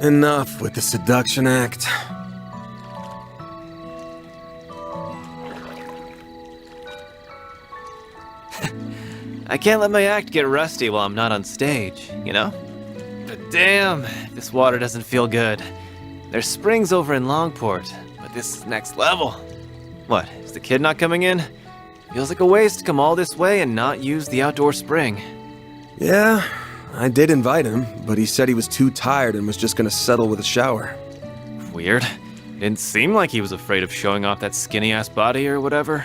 Enough with the seduction act. I can't let my act get rusty while I'm not on stage, you know? But damn, this water doesn't feel good. There's springs over in Longport, but this is next level. What, is the kid not coming in? Feels like a waste to come all this way and not use the outdoor spring. Yeah, I did invite him, but he said he was too tired and was just gonna settle with a shower. Weird. Didn't seem like he was afraid of showing off that skinny-ass body or whatever.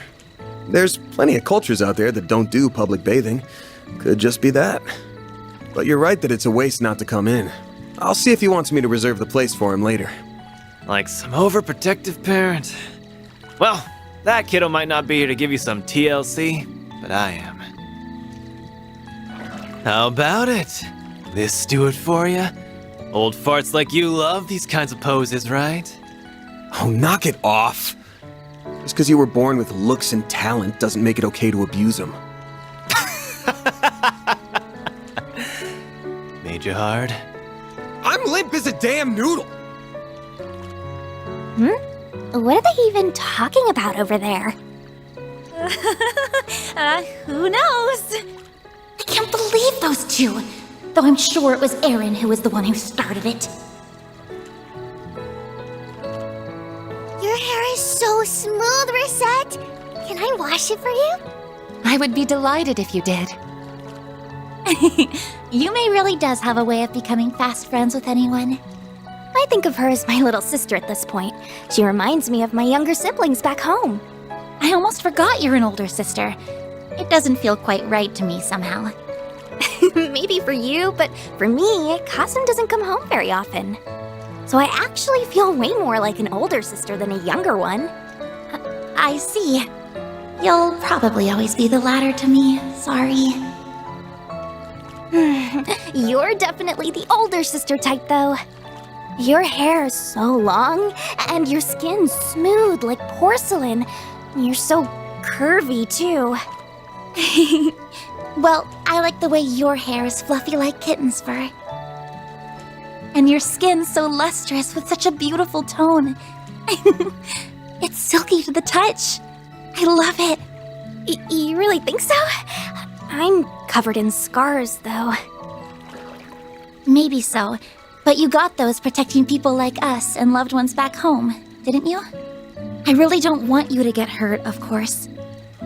There's plenty of cultures out there that don't do public bathing. Could just be that. But you're right that it's a waste not to come in. I'll see if he wants me to reserve the place for him later. Like some overprotective parent. Well, that kiddo might not be here to give you some TLC, but I am. How about it? This do it for you? Old farts like you love these kinds of poses, right? Oh, knock it off! Just because you were born with looks and talent doesn't make it okay to abuse them. Made you hard? I'm limp as a damn noodle! What are they even talking about over there? Who knows? I can't believe those two. Though I'm sure it was Aaron who was the one who started it. Your hair is so smooth, Rosette. Can I wash it for you? I would be delighted if you did. Yume really does have a way of becoming fast friends with anyone. I think of her as my little sister at this point. She reminds me of my younger siblings back home. I almost forgot you're an older sister. It doesn't feel quite right to me somehow. Maybe for you, but for me, Kasim doesn't come home very often. So I actually feel way more like an older sister than a younger one. I see. You'll probably always be the latter to me. Sorry. You're definitely the older sister type, though. Your hair is so long, and your skin's smooth like porcelain. You're so curvy, too. Well, I like the way your hair is fluffy like kitten's fur. And your skin's so lustrous with such a beautiful tone. It's silky to the touch. I love it. You really think so? I'm covered in scars, though. Maybe so, but you got those protecting people like us and loved ones back home, didn't you? I really don't want you to get hurt, of course.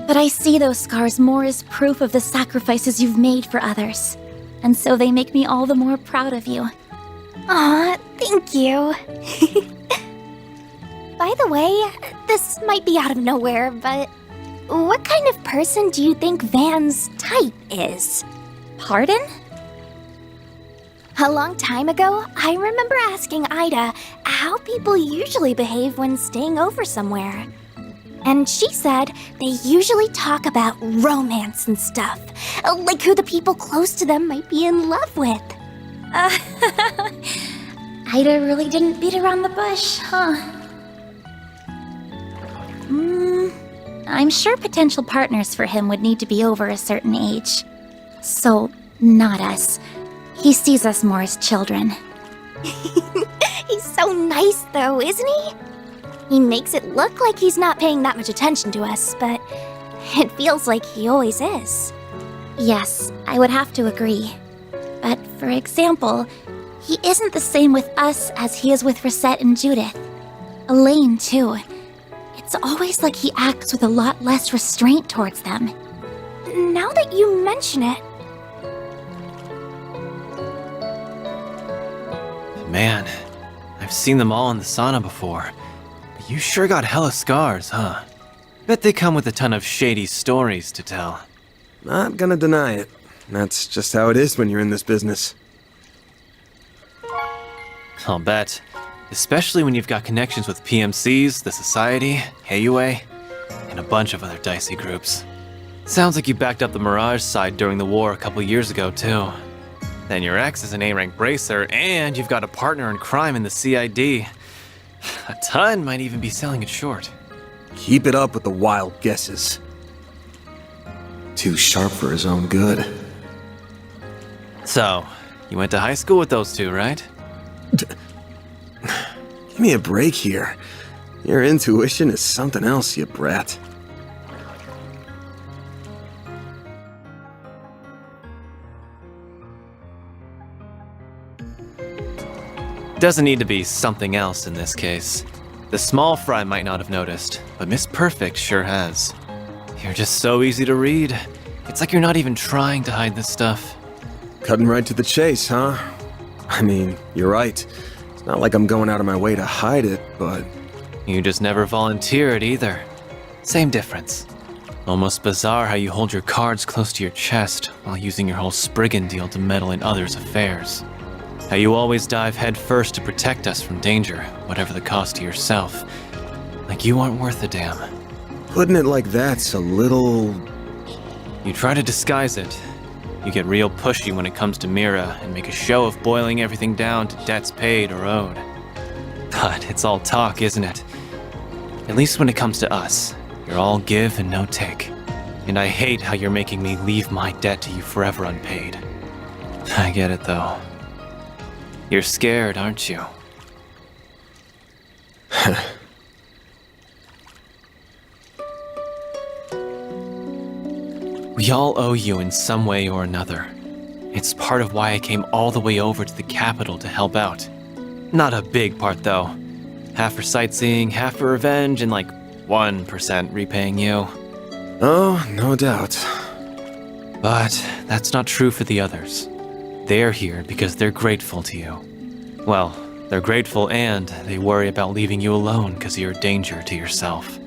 But I see those scars more as proof of the sacrifices you've made for others. And so they make me all the more proud of you. Aw, thank you. By the way, this might be out of nowhere, but what kind of person do you think Van's type is? Pardon? A long time ago, I remember asking Ida how people usually behave when staying over somewhere. And she said they usually talk about romance and stuff, like who the people close to them might be in love with. Ida really didn't beat around the bush, huh? I'm sure potential partners for him would need to be over a certain age. So, not us. He sees us more as children. He's so nice, though, isn't he? He makes it look like he's not paying that much attention to us, but it feels like he always is. Yes, I would have to agree. But, for example, he isn't the same with us as he is with Rosette and Judith. Elaine, too. It's always like he acts with a lot less restraint towards them. Now that you mention it... Man, I've seen them all in the sauna before. But you sure got hella scars, huh? Bet they come with a ton of shady stories to tell. Not gonna deny it. That's just how it is when you're in this business. I'll bet. Especially when you've got connections with PMCs, the Society, KUA, and a bunch of other dicey groups. Sounds like you backed up the Mirage side during the war a couple years ago, too. Then your ex is an A-rank bracer, and you've got a partner in crime in the CID. A ton might even be selling it short. Keep it up with the wild guesses. Too sharp for his own good. So, you went to high school with those two, right? Give me a break here. Your intuition is something else, you brat. Doesn't need to be something else in this case. The small fry might not have noticed, but Miss Perfect sure has. You're just so easy to read. It's like you're not even trying to hide this stuff. Cutting right to the chase, huh? I mean, you're right. It's not like I'm going out of my way to hide it, but... You just never volunteer it either. Same difference. Almost bizarre how you hold your cards close to your chest while using your whole Spriggan deal to meddle in others' affairs. How you always dive head first to protect us from danger, whatever the cost to yourself. Like you aren't worth a damn. Putting it like that's a little... You try to disguise it. You get real pushy when it comes to Mira and make a show of boiling everything down to debts paid or owed. But it's all talk, isn't it? At least when it comes to us, you're all give and no take. And I hate how you're making me leave my debt to you forever unpaid. I get it though. You're scared, aren't you? We all owe you in some way or another. It's part of why I came all the way over to the capital to help out. Not a big part, though. Half for sightseeing, half for revenge, and like 1% repaying you. Oh, no doubt. But that's not true for the others. They're here because they're grateful to you. Well, they're grateful and they worry about leaving you alone because of your danger to yourself.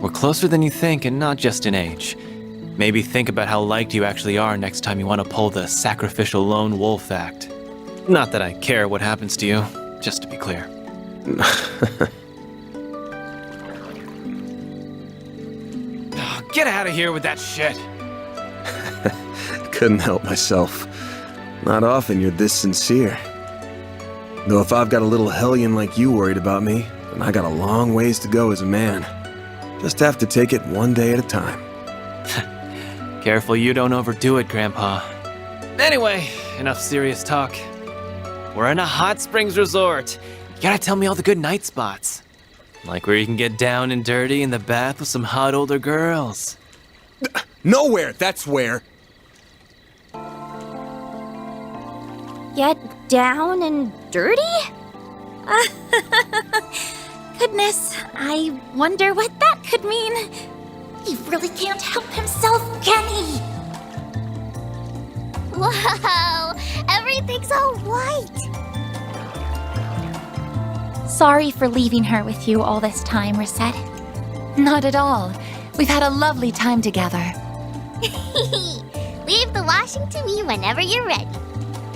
We're closer than you think, and not just in age. Maybe think about how liked you actually are next time you want to pull the sacrificial lone wolf act. Not that I care what happens to you, just to be clear. Oh, get out of here with that shit! Couldn't help myself. Not often you're this sincere. Though if I've got a little hellion like you worried about me, then I got a long ways to go as a man. Just have to take it one day at a time. Careful you don't overdo it, Grandpa. Anyway, enough serious talk. We're in a hot springs resort. You gotta tell me all the good night spots. Like where you can get down and dirty in the bath with some hot older girls. Nowhere, that's where. Get down and dirty? Goodness, I wonder what that could mean. He really can't help himself, can he? Wow, everything's all white. Sorry for leaving her with you all this time, Reset. Not at all. We've had a lovely time together. Leave the washing to me whenever you're ready.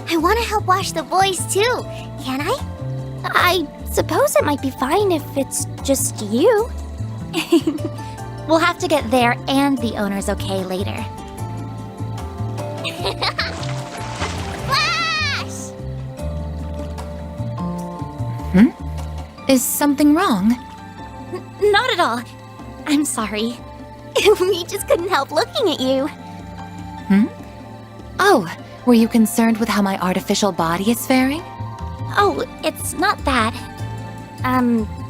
I want to help wash the boys too. Can I? I suppose it might be fine if it's just you. We'll have to get there and the owner's okay later. Flash! Is something wrong? Not at all. I'm sorry. We just couldn't help looking at you. Oh, were you concerned with how my artificial body is faring? Oh, it's not that.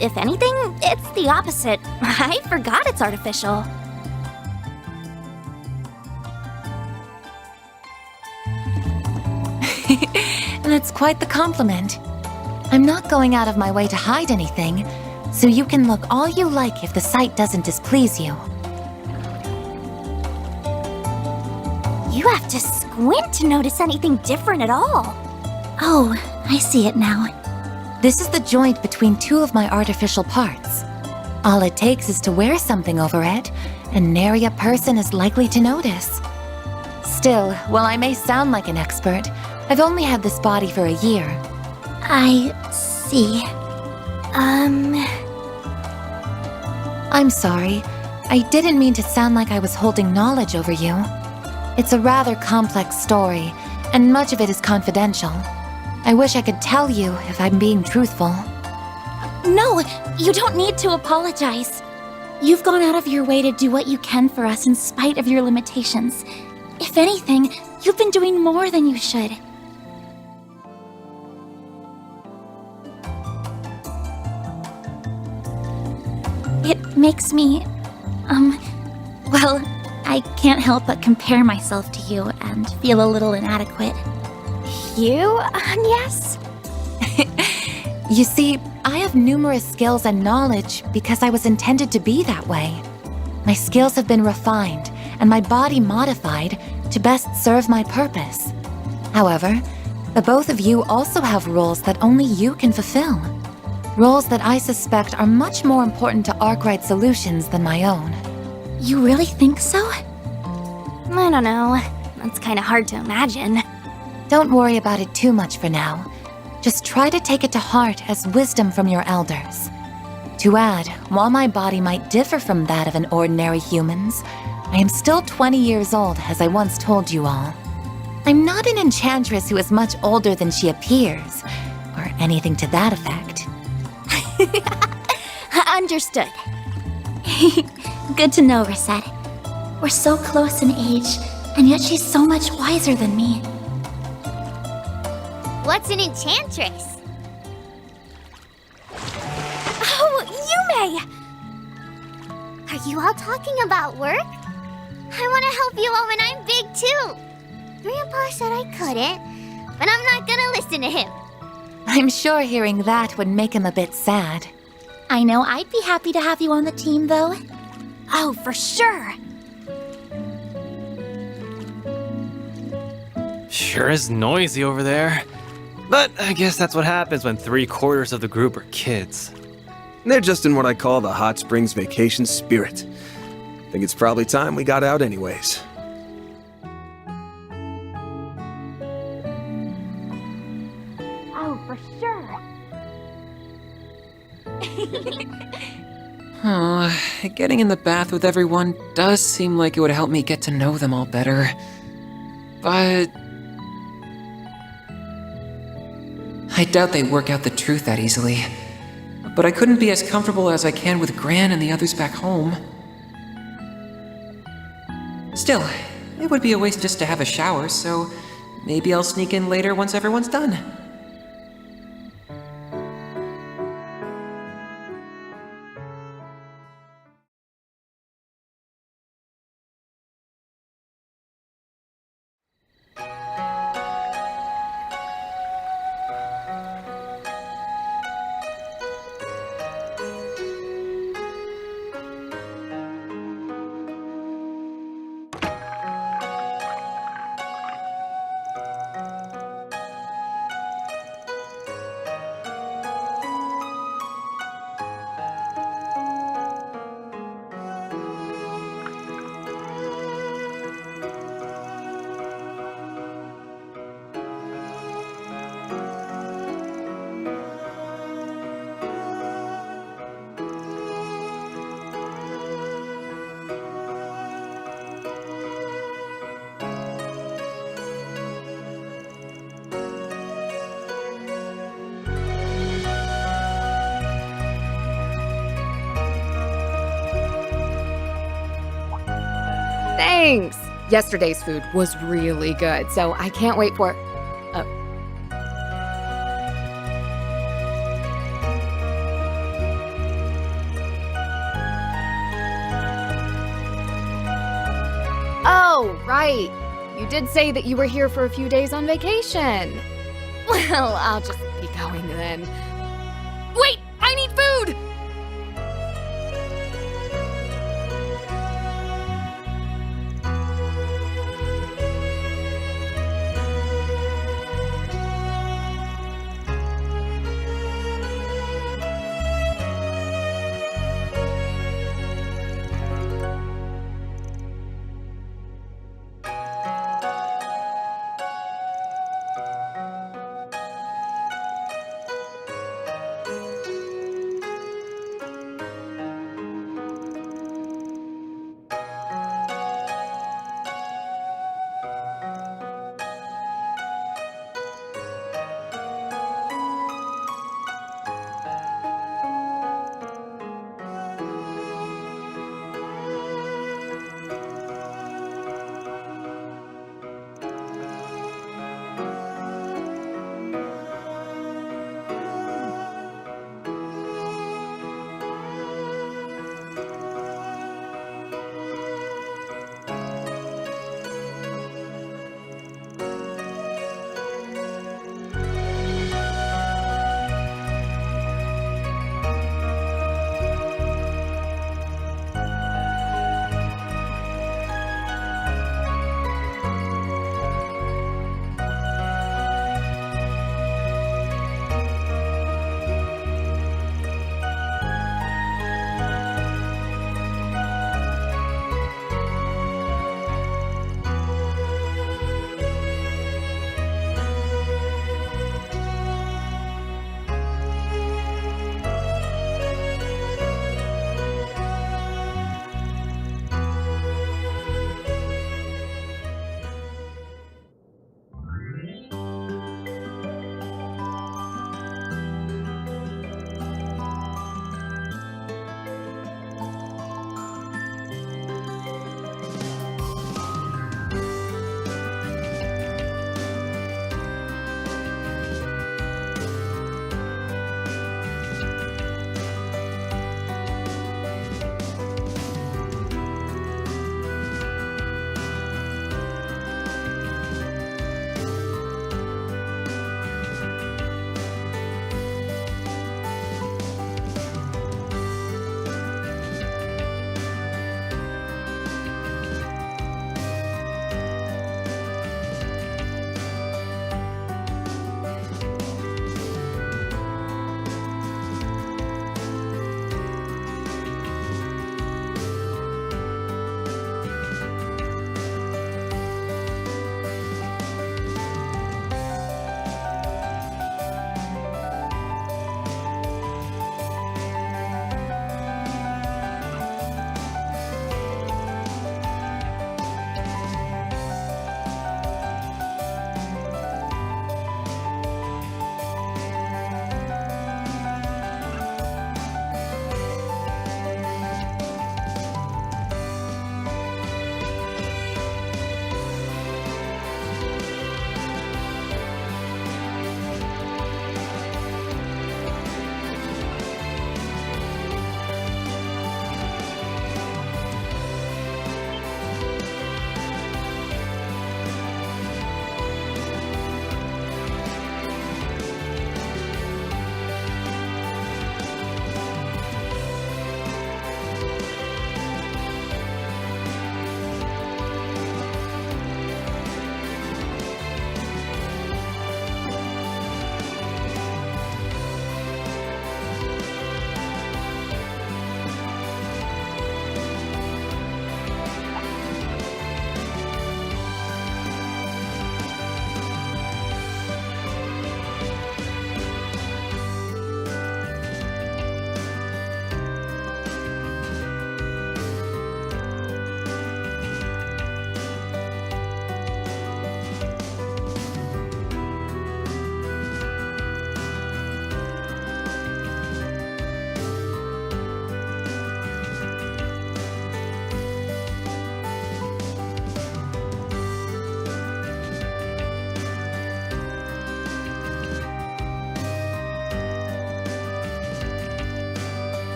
If anything, it's the opposite. I forgot it's artificial. That's quite the compliment. I'm not going out of my way to hide anything, so you can look all you like if the sight doesn't displease you. You have to squint to notice anything different at all. Oh, I see it now. This is the joint between two of my artificial parts. All it takes is to wear something over it, and nary a person is likely to notice. Still, while I may sound like an expert, I've only had this body for a year. I see. I'm sorry. I didn't mean to sound like I was holding knowledge over you. It's a rather complex story, and much of it is confidential. I wish I could tell you if I'm being truthful. No, you don't need to apologize. You've gone out of your way to do what you can for us in spite of your limitations. If anything, you've been doing more than you should. It makes me, well, I can't help but compare myself to you and feel a little inadequate. You, yes? You see, I have numerous skills and knowledge because I was intended to be that way. My skills have been refined and my body modified to best serve my purpose. However, the both of you also have roles that only you can fulfill. Roles that I suspect are much more important to Arkwright Solutions than my own. You really think so? I don't know. That's kind of hard to imagine. Don't worry about it too much for now. Just try to take it to heart as wisdom from your elders. To add, while my body might differ from that of an ordinary human's, I am still 20 years old, as I once told you all. I'm not an enchantress who is much older than she appears, or anything to that effect. Understood. Good to know, Rosette. We're so close in age, and yet she's so much wiser than me. What's an enchantress? Oh, Yume! Are you all talking about work? I want to help you all when I'm big, too. Grandpa said I couldn't, but I'm not gonna listen to him. I'm sure hearing that would make him a bit sad. I know I'd be happy to have you on the team, though. Oh, for sure. Sure is noisy over there. But I guess that's what happens when 3/4 of the group are kids. They're just in what I call the hot springs vacation spirit. Think it's probably time we got out anyways. Oh, for sure. Getting in the bath with everyone does seem like it would help me get to know them all better. But I doubt they'd work out the truth that easily. But I couldn't be as comfortable as I can with Gran and the others back home. Still, it would be a waste just to have a shower, so maybe I'll sneak in later once everyone's done. Thanks! Yesterday's food was really good, so I can't wait for... Oh, right! You did say that you were here for a few days on vacation. Well, I'll just be going then. Wait! I need food!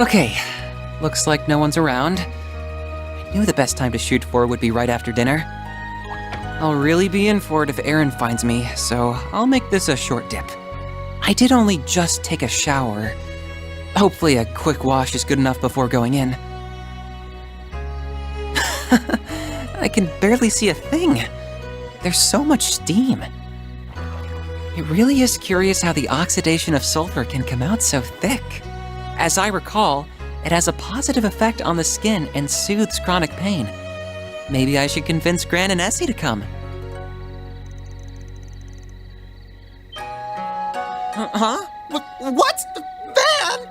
Okay, looks like no one's around. I knew the best time to shoot for would be right after dinner. I'll really be in for it if Aaron finds me, so I'll make this a short dip. I did only just take a shower. Hopefully a quick wash is good enough before going in. I can barely see a thing. There's so much steam. It really is curious how the oxidation of sulfur can come out so thick. As I recall, it has a positive effect on the skin and soothes chronic pain. Maybe I should convince Gran and Essie to come. Huh? What? Van?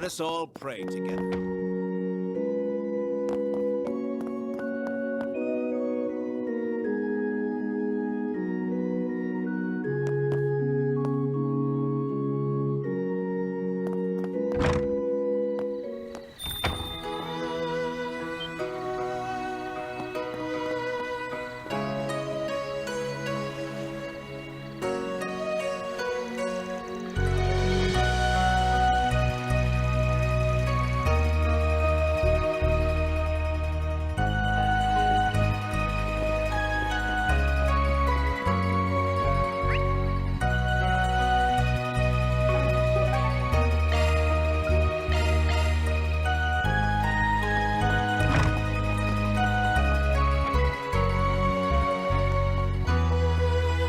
Let us all pray together.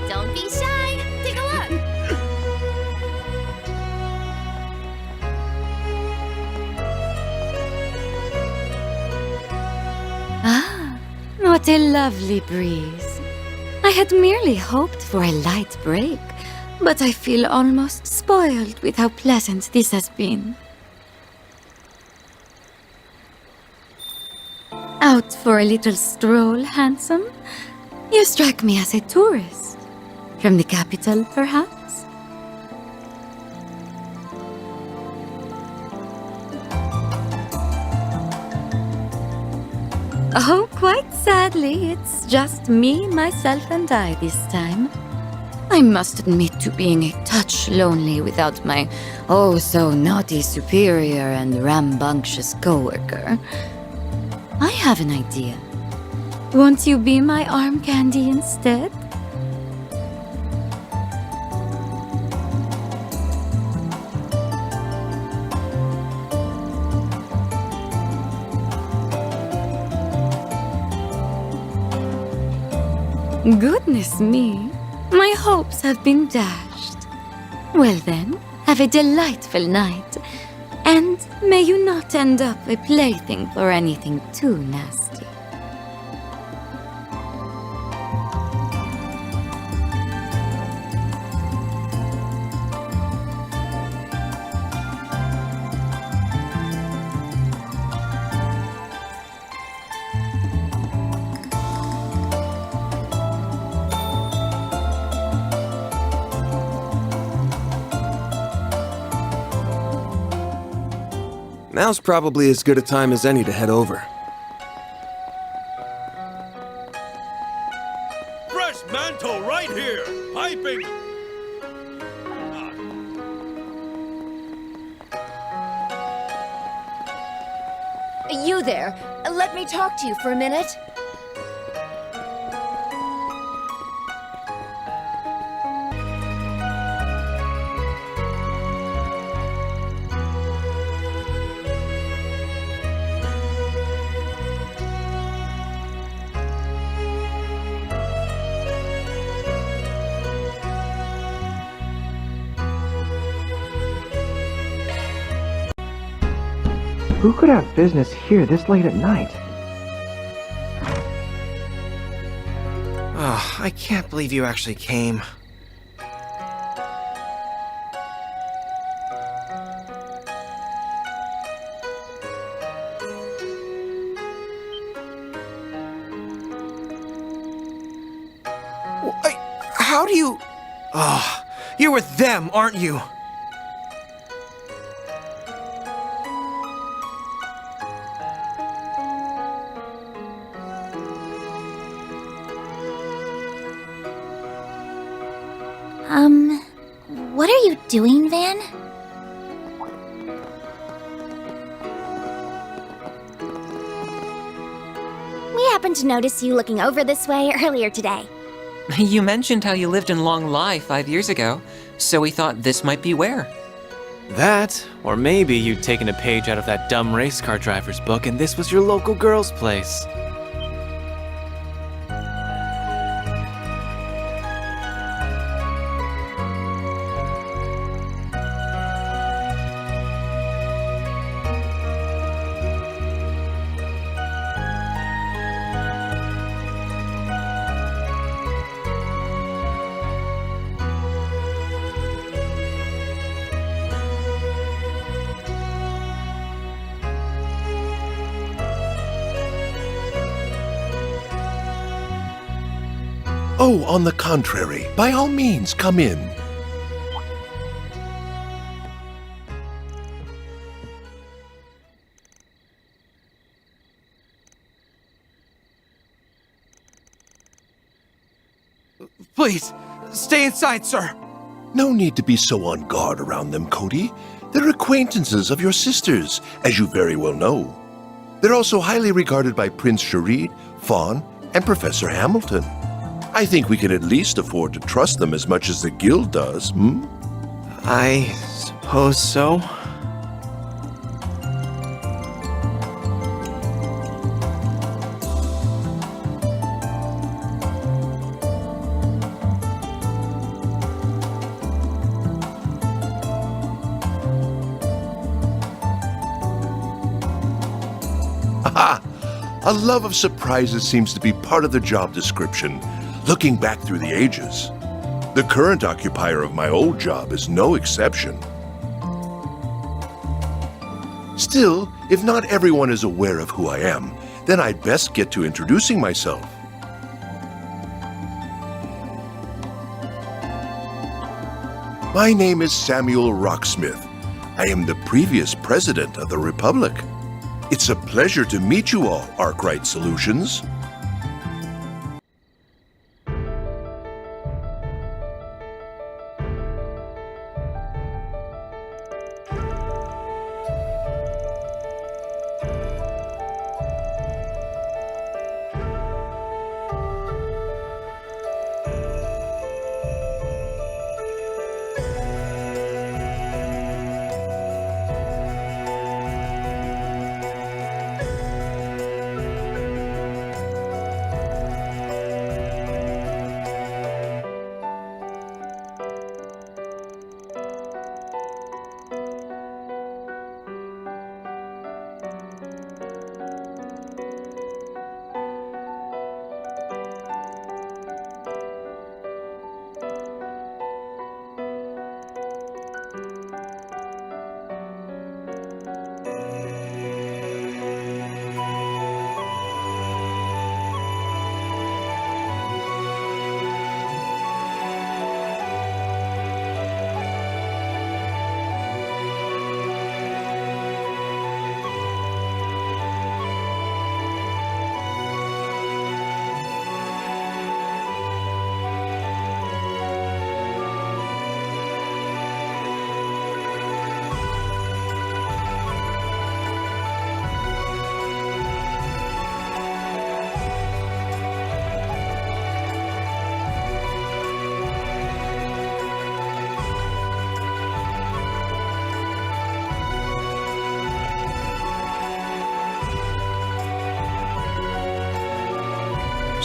Don't be shy. Take a look. Ah, what a lovely breeze. I had merely hoped for a light break, but I feel almost spoiled with how pleasant this has been. Out for a little stroll, handsome? You strike me as a tourist. From the capital, perhaps? Oh, quite sadly, it's just me, myself, and I this time. I must admit to being a touch lonely without my oh-so-naughty superior and rambunctious coworker. I have an idea. Won't you be my arm candy instead? Goodness me, my hopes have been dashed. Well then, have a delightful night, and may you not end up a plaything for anything too nasty. Now's probably as good a time as any to head over. Fresh mantle right here! Piping! You there, let me talk to you for a minute. Who could have business here this late at night? Oh, I can't believe you actually came. How do you... Oh, you're with them, aren't you? What are you doing, Van? We happened to notice you looking over this way earlier today. You mentioned how you lived in Long Lai 5 years ago, so we thought this might be where. That, or maybe you'd taken a page out of that dumb race car driver's book and this was your local girl's place. Oh, on the contrary, by all means, come in. Please, stay inside, sir. No need to be so on guard around them, Cody. They're acquaintances of your sisters, as you very well know. They're also highly regarded by Prince Sharid, Fawn, and Professor Hamilton. I think we can at least afford to trust them as much as the guild does, I suppose so. A love of surprises seems to be part of the job description, looking back through the ages. The current occupier of my old job is no exception. Still, if not everyone is aware of who I am, then I'd best get to introducing myself. My name is Samuel Rocksmith. I am the previous president of the Republic. It's a pleasure to meet you all, Arkwright Solutions.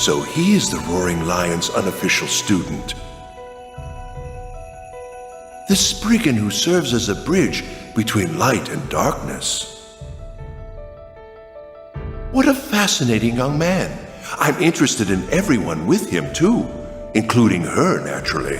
So he is the Roaring Lion's unofficial student. The Spriggan who serves as a bridge between light and darkness. What a fascinating young man. I'm interested in everyone with him too, including her, naturally.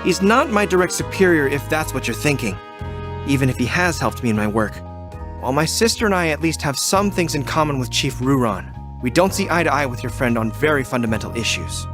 He's not my direct superior if that's what you're thinking, even if he has helped me in my work. While my sister and I at least have some things in common with Chief Ruron, we don't see eye to eye with your friend on very fundamental issues.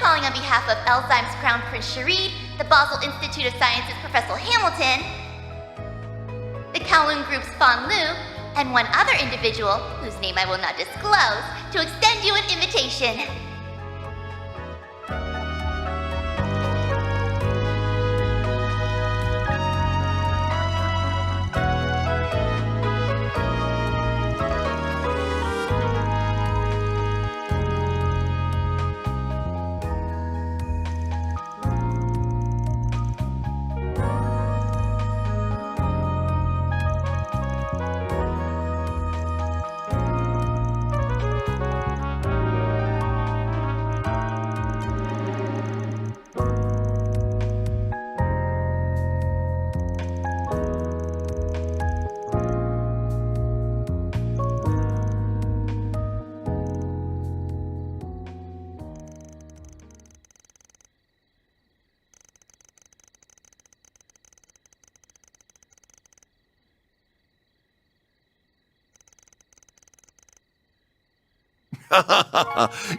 On behalf of Elzheim's Crown Prince Sharid, the Basel Institute of Sciences Professor Hamilton, the Kowloon Group's Fan Lu, and one other individual, whose name I will not disclose, to extend you an invitation.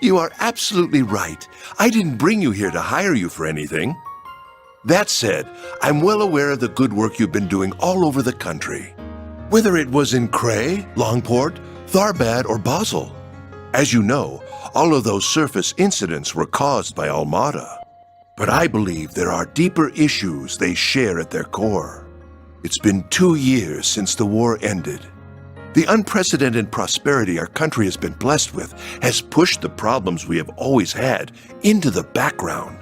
You are absolutely right. I didn't bring you here to hire you for anything. That said, I'm well aware of the good work you've been doing all over the country. Whether it was in Cray, Longport, Tharbad, or Basel. As you know, all of those surface incidents were caused by Almada. But I believe there are deeper issues they share at their core. It's been 2 years since the war ended. The unprecedented prosperity our country has been blessed with has pushed the problems we have always had into the background.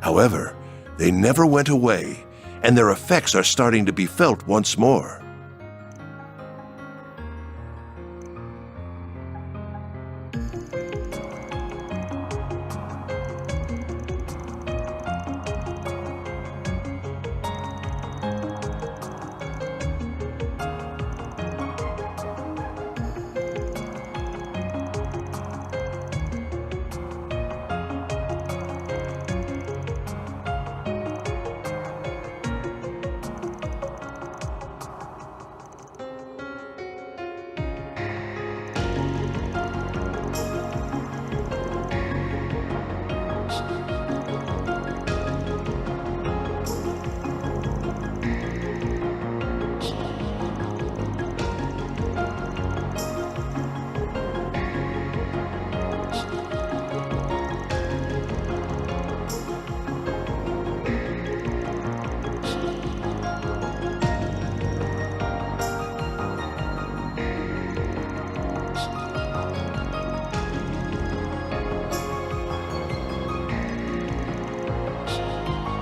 However, they never went away, and their effects are starting to be felt once more.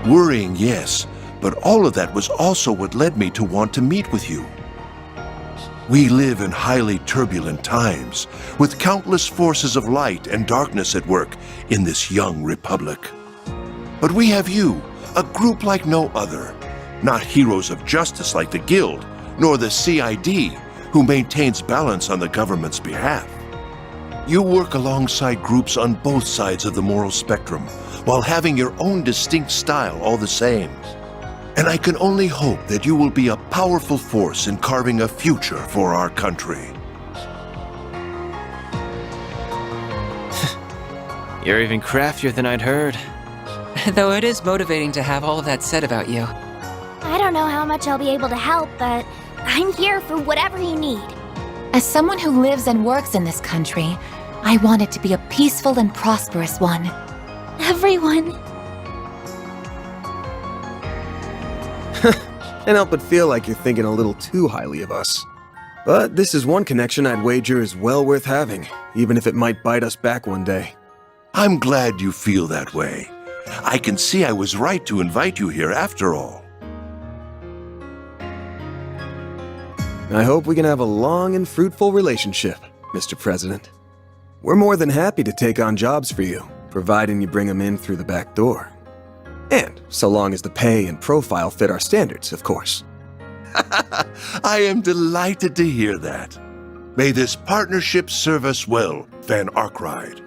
Worrying, yes, but all of that was also what led me to want to meet with you. We live in highly turbulent times, with countless forces of light and darkness at work in this young republic. But we have you, a group like no other, not heroes of justice like the Guild, nor the CID, who maintains balance on the government's behalf. You work alongside groups on both sides of the moral spectrum, while having your own distinct style all the same. And I can only hope that you will be a powerful force in carving a future for our country. You're even craftier than I'd heard. Though it is motivating to have all of that said about you. I don't know how much I'll be able to help, but I'm here for whatever you need. As someone who lives and works in this country, I want it to be a peaceful and prosperous one. Everyone. Can't help but feel like you're thinking a little too highly of us. But this is one connection I'd wager is well worth having, even if it might bite us back one day. I'm glad you feel that way. I can see I was right to invite you here after all. I hope we can have a long and fruitful relationship, Mr. President. We're more than happy to take on jobs for you, providing you bring them in through the back door. And so long as the pay and profile fit our standards, of course. I am delighted to hear that. May this partnership serve us well, Van Arkride.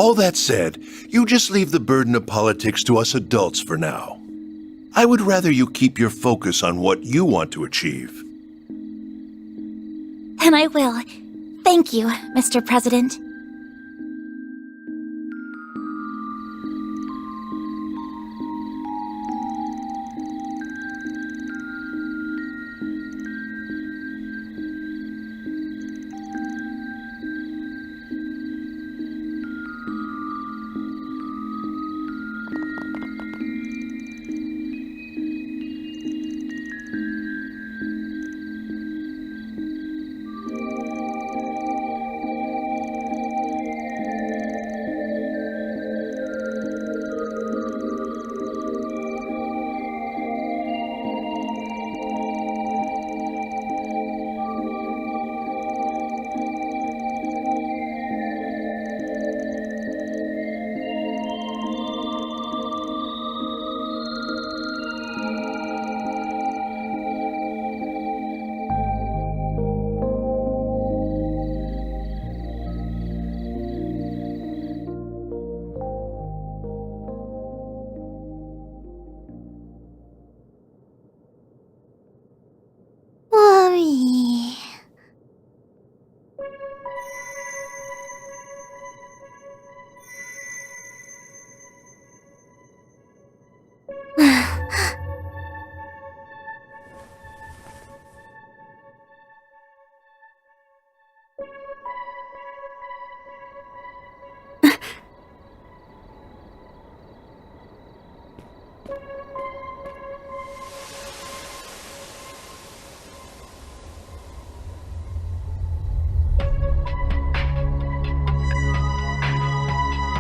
All that said, you just leave the burden of politics to us adults for now. I would rather you keep your focus on what you want to achieve. And I will. Thank you, Mr. President.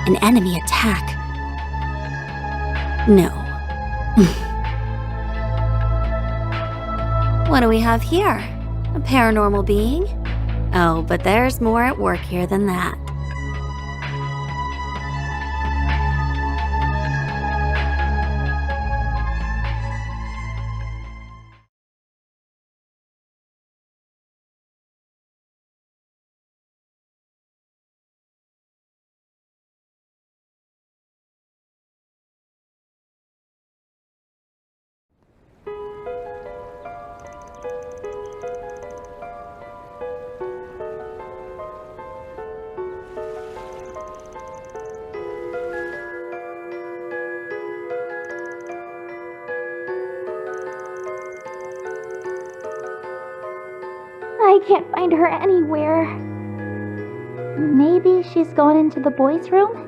An enemy attack. No. What do we have here? A paranormal being? Oh, but there's more at work here than that. I can't find her anywhere. Maybe she's gone into the boys' room?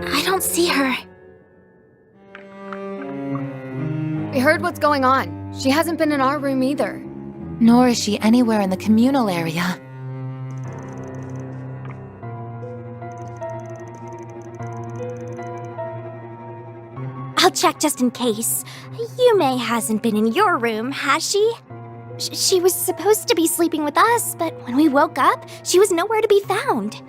I don't see her. We heard what's going on. She hasn't been in our room either. Nor is she anywhere in the communal area. I'll check just in case. Yume hasn't been in your room, has she? She was supposed to be sleeping with us, but when we woke up, she was nowhere to be found.